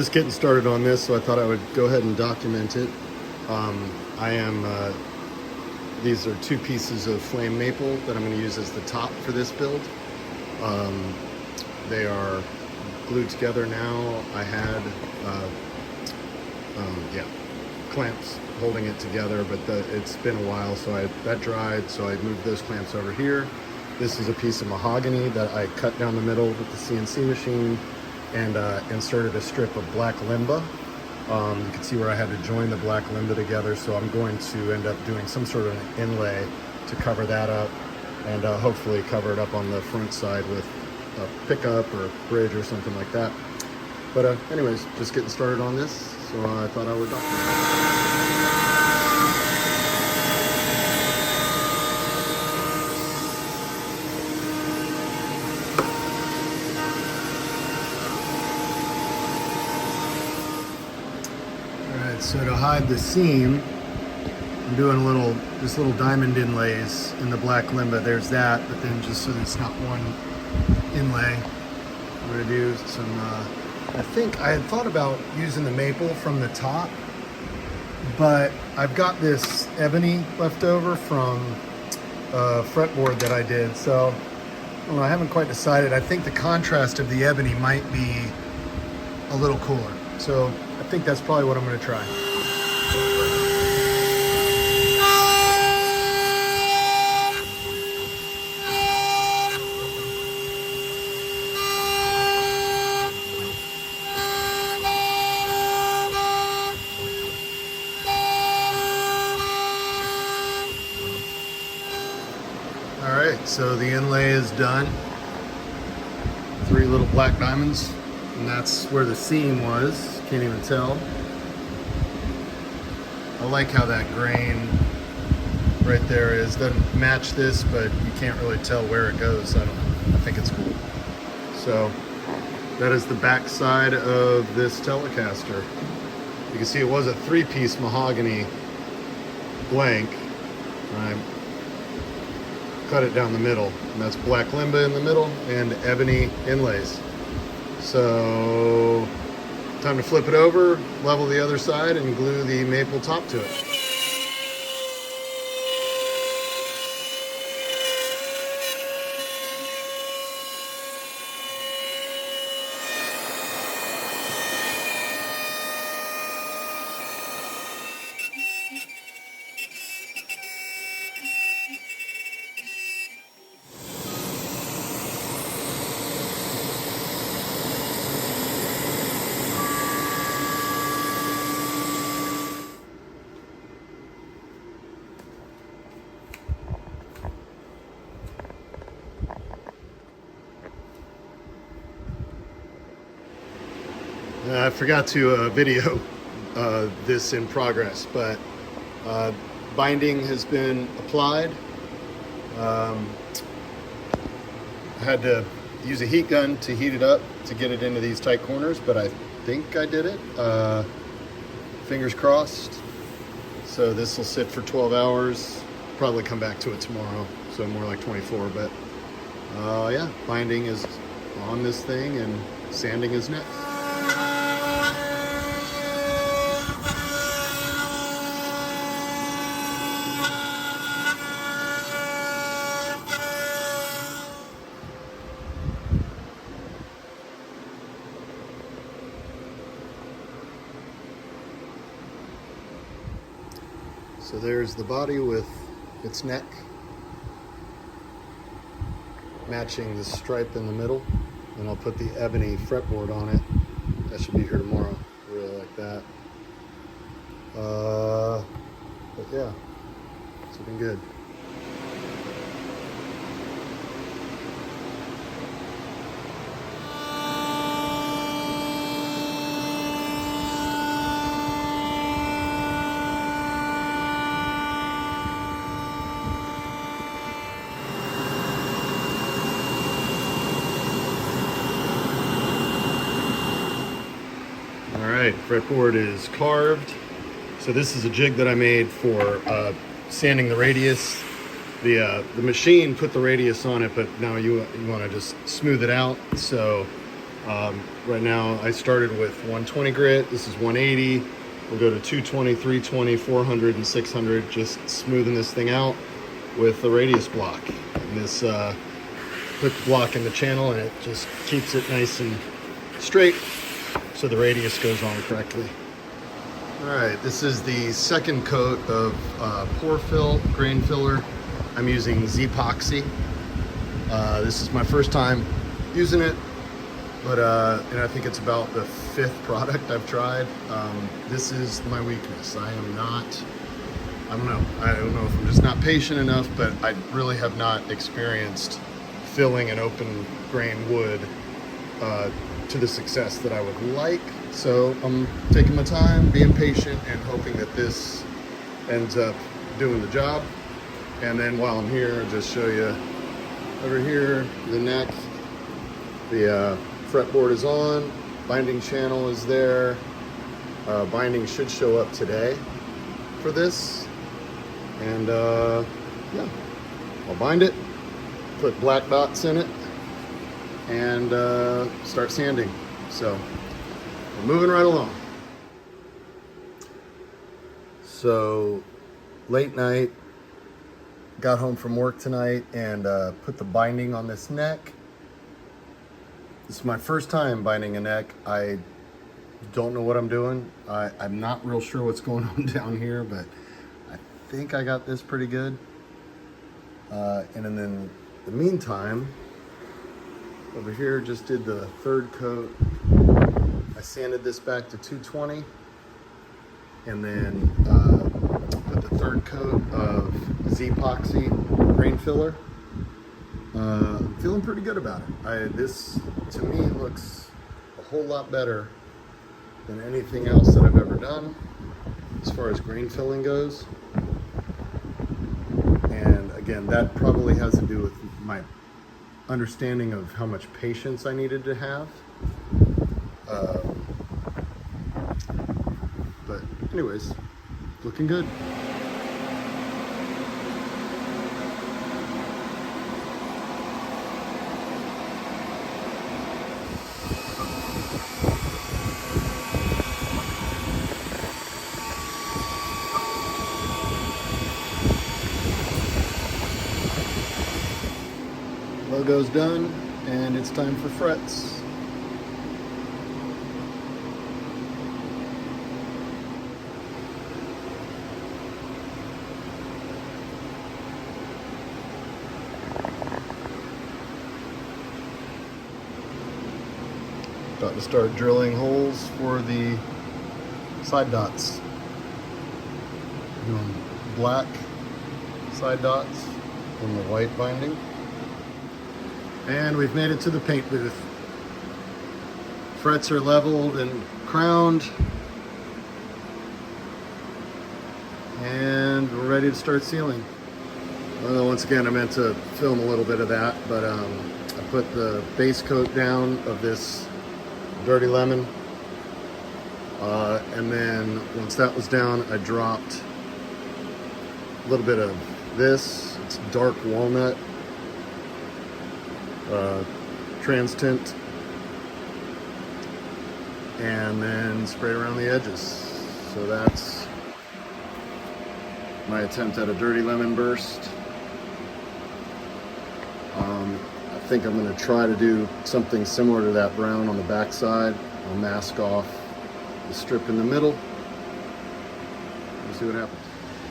just getting started on this, so I thought I would go ahead and document it. These are 2 pieces of flame maple that I'm going to use as the top for this build. They are glued together now. I had clamps holding it together, but it's been a while, so that dried, so I moved those clamps over here. This is a piece of mahogany that I cut down the middle with the CNC machine and inserted a strip of Black Limba. You can see where I had to join the Black Limba together, so I'm going to end up doing some sort of an inlay to cover that up and hopefully cover it up on the front side with a pickup or a bridge or something like that. But anyways, just getting started on this, so I thought I would document it. So to hide the seam, I'm doing just little diamond inlays in the Black Limba. There's that, but then just so it's not one inlay, I'm gonna do some, I think I had thought about using the maple from the top, but I've got this ebony left over from a fretboard that I did. So I don't know, I haven't quite decided. I think the contrast of the ebony might be a little cooler. So I think that's probably what I'm going to try. All right, so the inlay is done. 3 little black diamonds. And that's where the seam was. Can't even tell. I like how that grain right there is. Doesn't match this, but you can't really tell where it goes. I think it's cool. So that is the back side of this Telecaster. You can see it was a 3-piece mahogany blank. I cut it down the middle, and that's Black Limba in the middle and ebony inlays. So, time to flip it over, level the other side, and glue the maple top to it. I forgot to video this in progress, but binding has been applied. I had to use a heat gun to heat it up to get it into these tight corners, but I think I did it. Fingers crossed. So this will sit for 12 hours. Probably come back to it tomorrow, so more like 24. But yeah, binding is on this thing and sanding is next. So there's the body with its neck matching the stripe in the middle, and I'll put the ebony fretboard on it. That should be here tomorrow. I really like that. But yeah, it's looking good. Alright, fretboard is carved. So this is a jig that I made for sanding the radius. The machine put the radius on it, but now you want to just smooth it out. So Right now I started with 120 grit. This is 180. We'll go to 220, 320, 400, and 600, just smoothing this thing out with the radius block. And this put the block in the channel and it just keeps it nice and straight so the radius goes on correctly. All right, this is the second coat of pore fill grain filler. I'm using Z-Epoxy. This is my first time using it, but and I think it's about the 5th product I've tried. This is my weakness. I don't know if I'm just not patient enough, but I really have not experienced filling an open grain wood to the success that I would like. So I'm taking my time, being patient, and hoping that this ends up doing the job. And then while I'm here, I'll just show you over here, the neck, the fretboard is on, binding channel is there. Binding should show up today for this. And yeah, I'll bind it, put black dots in it, and start sanding. So we're moving right along. So late night, got home from work tonight and put the binding on this neck. This is my first time binding a neck. I don't know what I'm doing. I'm not real sure what's going on down here, but I think I got this pretty good. And then in the meantime, over here, just did the 3rd coat. I sanded this back to 220, and then put the 3rd coat of Z-Epoxy grain filler. I'm feeling pretty good about it. This, to me, looks a whole lot better than anything else that I've ever done as far as grain filling goes. And again, that probably has to do with my understanding of how much patience I needed to have. But anyways, looking good. Logo's done, and it's time for frets. About to start drilling holes for the side dots. Doing black side dots in the white binding. And we've made it to the paint booth. Frets are leveled and crowned. And we're ready to start sealing. Well, once again, I meant to film a little bit of that, but I put the base coat down of this Dirty Lemon. And then once that was down, I dropped a little bit of this. It's dark walnut. Trans tint, and then sprayed around the edges. So that's my attempt at a Dirty Lemon burst. I think I'm going to try to do something similar to that brown on the back side. I'll mask off the strip in the middle. We'll see what happens.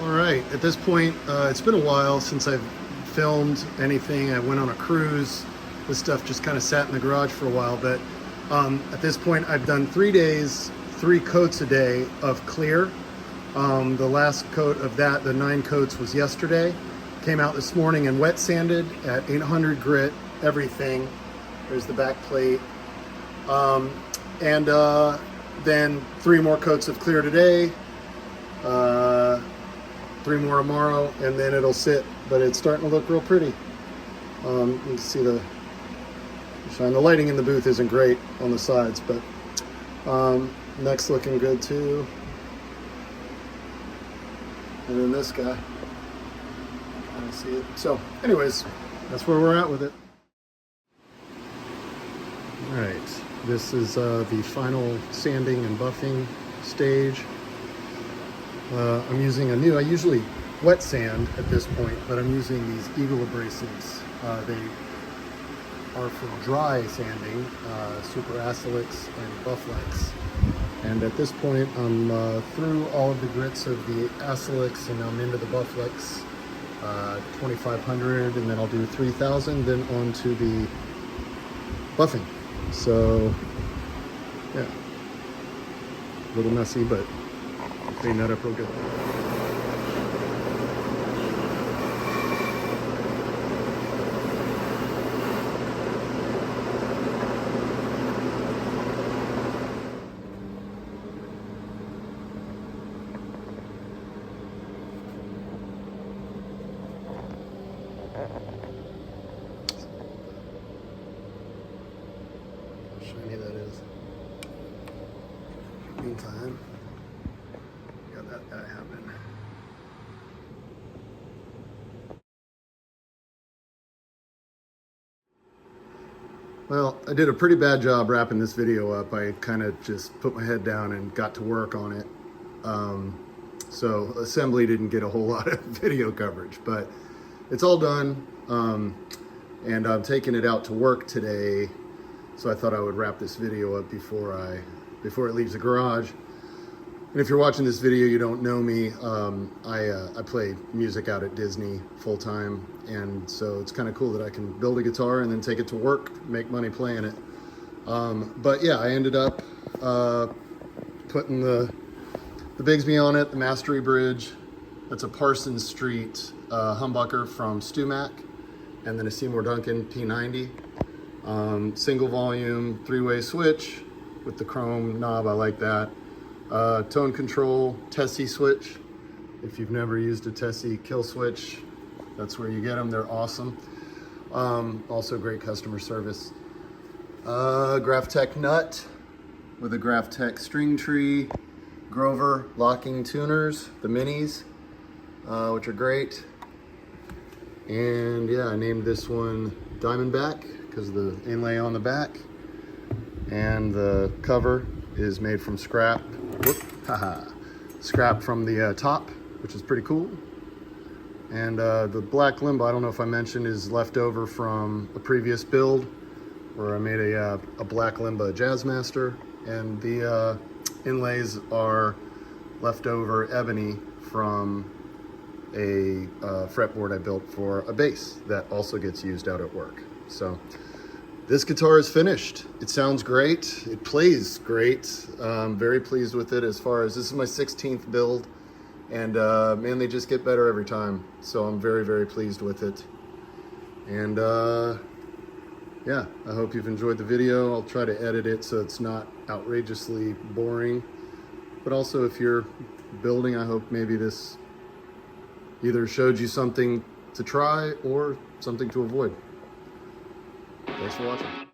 All right, at this point, it's been a while since I've filmed anything. I went on a cruise. This stuff just kind of sat in the garage for a while, but at this point I've done 3 days, 3 coats a day of clear. The last coat of that, the 9 coats, was yesterday. Came out this morning and wet sanded at 800 grit, everything. There's the back plate. And then 3 more coats of clear today, 3 more tomorrow, and then it'll sit, but it's starting to look real pretty. You can see the shine. The lighting in the booth isn't great on the sides, but neck's looking good too. And then this guy, I see it. So anyways, that's where we're at with it. All right, This is the final sanding and buffing stage. I'm using I usually wet sand at this point, but I'm using these Eagle abrasives. They are for dry sanding, Super Acelix and Bufflex. And at this point, I'm through all of the grits of the Acelix and I'm into the Bufflex 2500, and then I'll do 3000, then on to the buffing. So, yeah, a little messy, but I'll clean that up real good. Shiny that is. Meantime, got that guy happening. Well, I did a pretty bad job wrapping this video up. I kind of just put my head down and got to work on it. So assembly didn't get a whole lot of video coverage, but it's all done. And I'm taking it out to work today. So I thought I would wrap this video up before it leaves the garage. And if you're watching this video, you don't know me. I play music out at Disney full time, and so it's kind of cool that I can build a guitar and then take it to work, make money playing it. But yeah, I ended up putting the Bigsby on it, the Mastery Bridge. That's a Parsons Street humbucker from StewMac, and then a Seymour Duncan P90. Single volume, 3-way switch with the chrome knob, I like that. Tone control, Tessie switch. If you've never used a Tessie kill switch, that's where you get them, they're awesome. Also great customer service. Graphtec nut with a Graphtec string tree. Grover locking tuners, the minis, which are great. And yeah, I named this one Diamondback because of the inlay on the back. And the cover is made from scrap. Whoop, haha. Scrap from the top, which is pretty cool. And the Black Limba, I don't know if I mentioned, is left over from a previous build where I made a Black Limba Jazzmaster. And the inlays are leftover Ebony from a fretboard I built for a bass that also gets used out at work. So this guitar is finished. It sounds great. It plays great. I'm very pleased with it. As far as this is my 16th build, and man, they just get better every time. So I'm very, very pleased with it. And yeah, I hope you've enjoyed the video. I'll try to edit it so it's not outrageously boring. But also, if you're building, I hope maybe this either showed you something to try or something to avoid. Thanks for watching.